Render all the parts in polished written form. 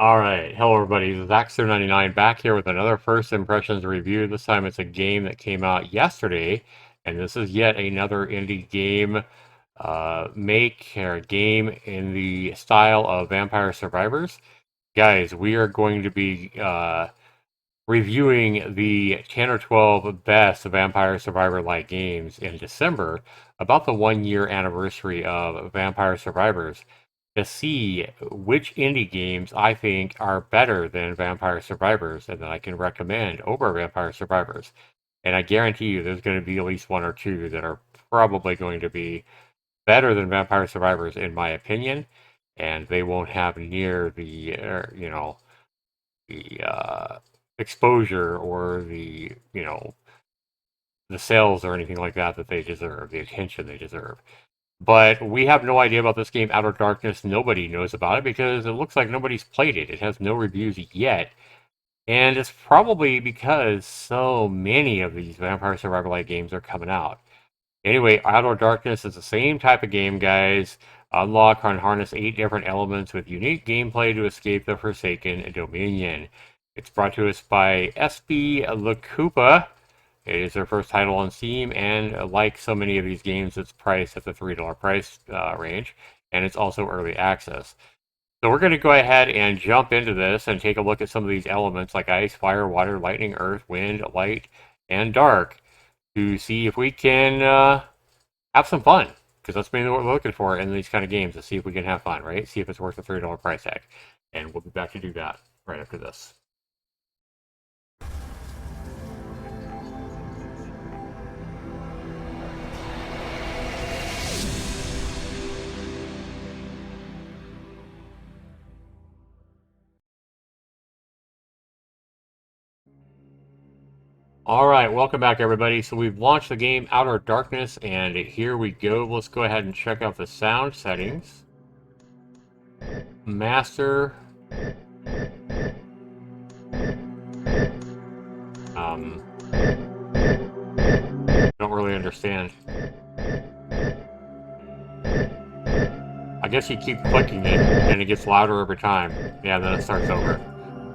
Alright, hello everybody, this is Axer99 back here with another First Impressions review. This time it's a game that came out yesterday, and this is yet another indie game game in the style of Vampire Survivors. Guys, we are going to be reviewing the 10 or 12 best Vampire Survivor-like games in December, about the 1 year anniversary of Vampire Survivors, to see which indie games I think are better than Vampire Survivors and that I can recommend over Vampire Survivors. And I guarantee you there's going to be at least one or two that are probably going to be better than Vampire Survivors in my opinion, and they won't have near the, the exposure or the sales or anything like that that they deserve, the attention they deserve. But we have no idea about this game, Outer Darkness. Nobody knows about it because it looks like nobody's played it. It has no reviews yet. And it's probably because so many of these Vampire Survivor-like games are coming out. Anyway, Outer Darkness is the same type of game, guys. Unlock and harness 8 different elements with unique gameplay to escape the Forsaken Dominion. It's brought to us by SB LaCoupa. It is their first title on Steam, and like so many of these games, it's priced at the $3 price range, and it's also early access. So we're going to go ahead and jump into this and take a look at some of these elements like ice, fire, water, lightning, earth, wind, light, and dark to see if we can have some fun, because that's mainly what we're looking for in these kind of games, to see if we can have fun, right? See if it's worth the $3 price tag. And we'll be back to do that right after this. Alright, welcome back everybody. So we've launched the game Outer Darkness, and here we go. Let's go ahead and check out the sound settings. Master. Don't really understand. I guess you keep clicking it, and it gets louder every time. Yeah, then it starts over.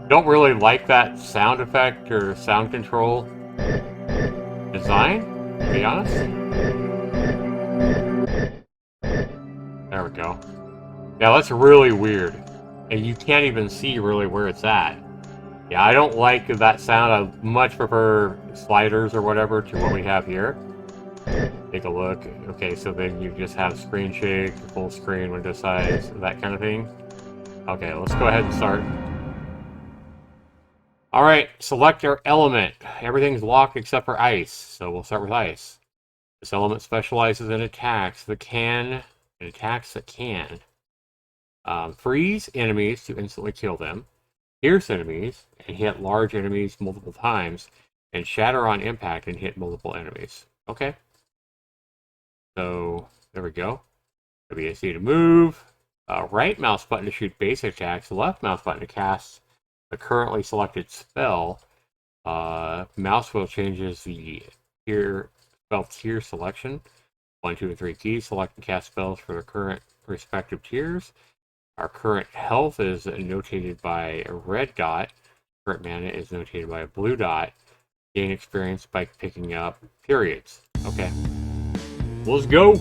Don't really like that sound effect or sound control design, to be honest. There we go. Yeah, that's really weird. And you can't even see really where it's at. Yeah, I don't like that sound. I much prefer sliders or whatever to what we have here. Take a look. Okay, so then you just have screen shake, full screen, window size, that kind of thing. Okay, let's go ahead and start. Alright, select your element. Everything's locked except for ice, so we'll start with ice. This element specializes in attacks that can freeze enemies to instantly kill them, pierce enemies and hit large enemies multiple times, and shatter on impact and hit multiple enemies. Okay. So, there we go. WASD to move. Right mouse button to shoot basic attacks. Left mouse button to cast a currently selected spell. Mouse wheel changes the spell tier selection. 1, 2, and 3 keys. Select and cast spells for the current respective tiers. Our current health is notated by a red dot. Current mana is notated by a blue dot. Gain experience by picking up periods. Okay. Let's go!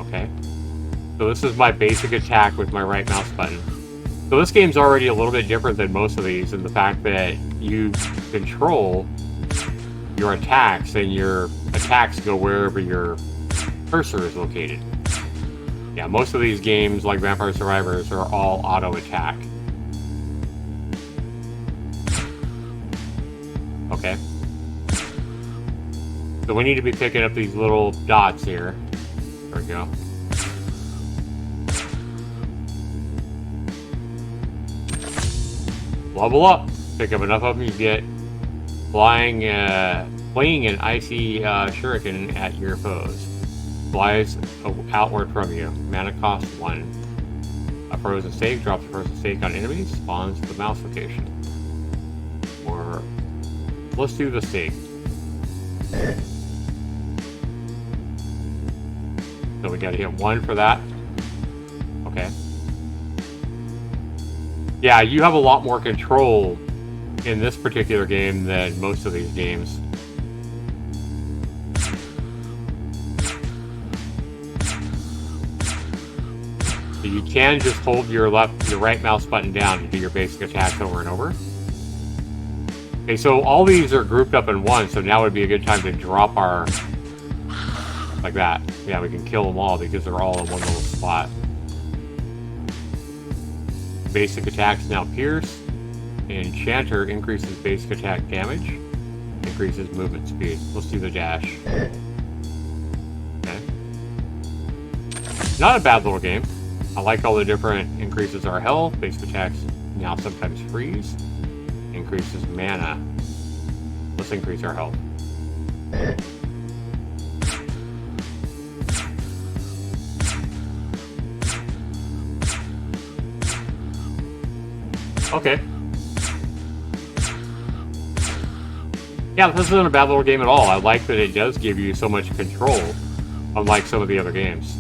Okay. So this is my basic attack with my right mouse button. So this game's already a little bit different than most of these in the fact that you control your attacks, and your attacks go wherever your cursor is located. Yeah, most of these games, like Vampire Survivors, are all auto-attack. Okay. So we need to be picking up these little dots here. There we go. Level up. Pick up enough of them, you get flying an icy shuriken at your foes. Flies outward from you. Mana cost 1. A frozen stake drops a frozen stake on enemies. Spawns the mouse location. Or let's do the stake. So we gotta hit 1 for that. Okay. Yeah, you have a lot more control in this particular game than most of these games. So you can just hold your right mouse button down to do your basic attacks over and over. Okay, so all these are grouped up in one, so now would be a good time to drop our... like that. Yeah, we can kill them all because they're all in one little spot. Basic attacks now pierce. Enchanter increases basic attack damage. Increases movement speed. Let's do the dash. Okay. Not a bad little game. I like all the different increases our health. Basic attacks now sometimes freeze. Increases mana. Let's increase our health. Okay. Yeah, this isn't a bad little game at all. I like that it does give you so much control, unlike some of the other games.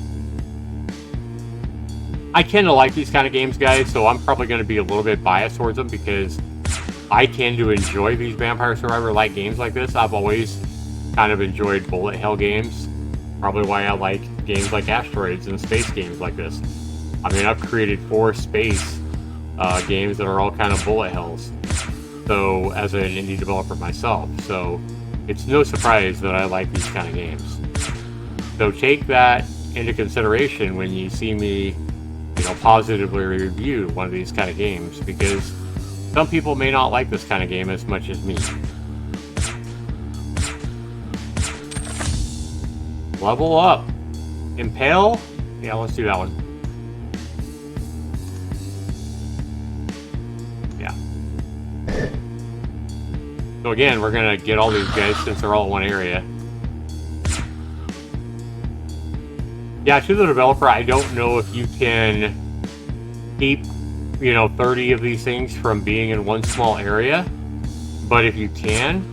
I tend to like these kind of games, guys, so I'm probably going to be a little bit biased towards them because I tend to enjoy these Vampire Survivor-like games like this. I've always kind of enjoyed bullet hell games. Probably why I like games like Asteroids and space games like this. I mean, I've created 4 space games that are all kind of bullet hells. So, as an indie developer myself, so it's no surprise that I like these kind of games. So take that into consideration when you see me, positively review one of these kind of games, because some people may not like this kind of game as much as me. Level up. Impale? Yeah, let's do that one. Yeah. So again, we're going to get all these guys since they're all in one area. Yeah, to the developer, I don't know if you can keep, 30 of these things from being in one small area. But if you can,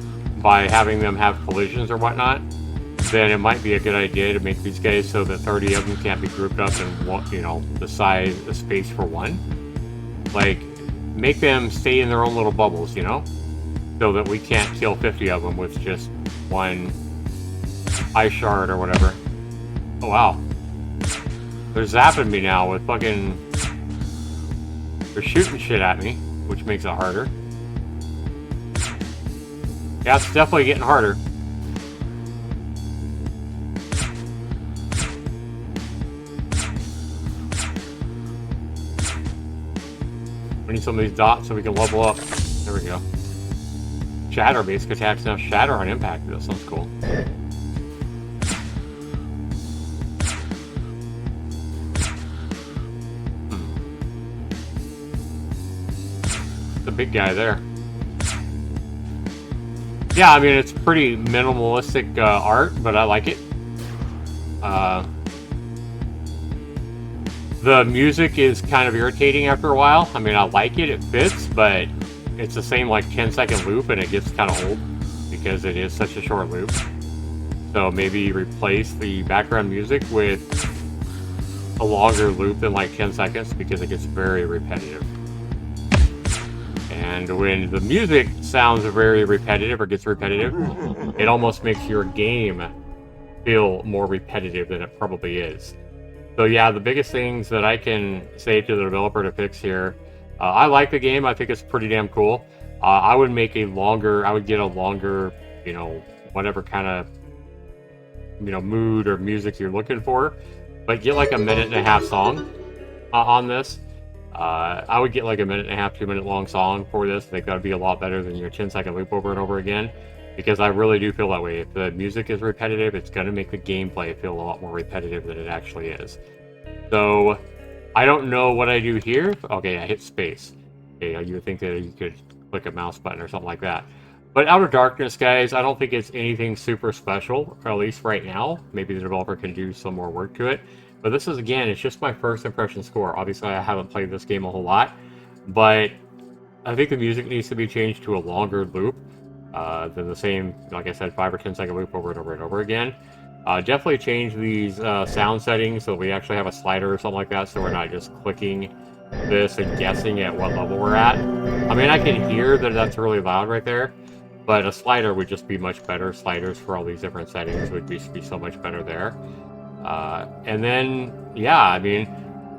by having them have collisions or whatnot, then it might be a good idea to make these guys so that 30 of them can't be grouped up in one, the space for one. Like, make them stay in their own little bubbles, so that we can't kill 50 of them with just one ice shard or whatever. Oh, wow. They're zapping me now with fucking... They're shooting shit at me, which makes it harder. Yeah, it's definitely getting harder. We need some of these dots so we can level up. There we go. Shatter basic attacks now. Shatter on impact. That sounds cool. The big guy there. Yeah, I mean, it's pretty minimalistic art, but I like it. The music is kind of irritating after a while. I mean, I like it, it fits, but it's the same like 10-second loop and it gets kind of old because it is such a short loop. So maybe replace the background music with a longer loop than like 10 seconds because it gets very repetitive. And when the music sounds very repetitive or gets repetitive, it almost makes your game feel more repetitive than it probably is. So yeah, the biggest things that I can say to the developer to fix here, I like the game. I think it's pretty damn cool. I would get a longer, whatever kind of, mood or music you're looking for, but get like a 1.5-minute song on this. I would get like a 1.5-minute, 2-minute long song for this. I think that would be a lot better than your 10-second loop over and over again, because I really do feel that way. If the music is repetitive, it's going to make the gameplay feel a lot more repetitive than it actually is. So, I don't know what I do here. Okay, I hit space. Okay, you would think that you could click a mouse button or something like that. But Outer Darkness, guys, I don't think it's anything super special, or at least right now. Maybe the developer can do some more work to it. But this is, again, it's just my first impression score. Obviously, I haven't played this game a whole lot, but I think the music needs to be changed to a longer loop than the same, like I said, 5 or 10-second loop over and over and over again. Definitely change these sound settings so we actually have a slider or something like that, so we're not just clicking this and guessing at what level we're at. I mean, I can hear that that's really loud right there, but a slider would just be much better. Sliders for all these different settings would be so much better there. And then, yeah, I mean,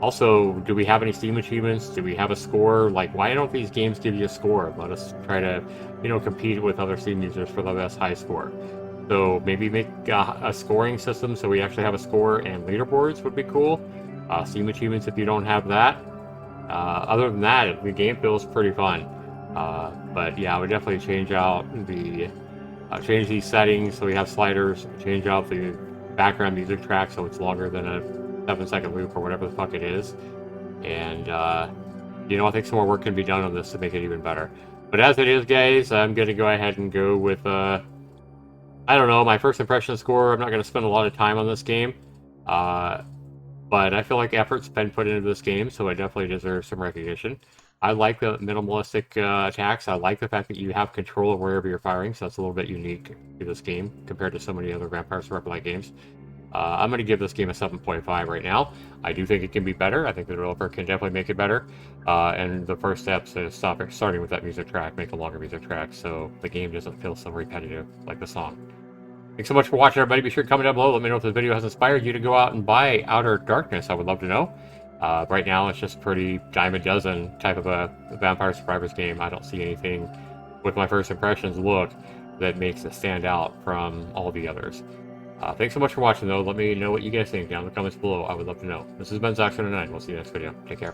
also, do we have any Steam achievements? Do we have a score? Like, why don't these games give you a score? Let us try to, compete with other Steam users for the best high score. So maybe make a scoring system so we actually have a score, and leaderboards would be cool. Steam achievements if you don't have that. Other than that, the game feels pretty fun. But yeah, I would definitely change out change these settings so we have sliders, change out the background music track so it's longer than a 7-second loop or whatever the fuck it is. And, I think some more work can be done on this to make it even better. But as it is, guys, I'm going to go ahead and go with, I don't know, my first impression score. I'm not going to spend a lot of time on this game. But I feel like effort's been put into this game, so it definitely deserves some recognition. I like the minimalistic attacks. I like the fact that you have control of wherever you're firing, so that's a little bit unique to this game compared to so many other Vampire Survivor-like games. I'm going to give this game a 7.5 right now. I do think it can be better. I think the developer can definitely make it better. And the first steps is starting with that music track, make a longer music track, so the game doesn't feel so repetitive like the song. Thanks so much for watching, everybody. Be sure to comment down below. Let me know if this video has inspired you to go out and buy Outer Darkness. I would love to know. Right now, it's just pretty dime a dozen type of a Vampire Survivors game. I don't see anything with my first impressions look that makes it stand out from all the others. Thanks so much for watching, though. Let me know what you guys think down in the comments below. I would love to know. This has been Zax09. We'll see you next video. Take care.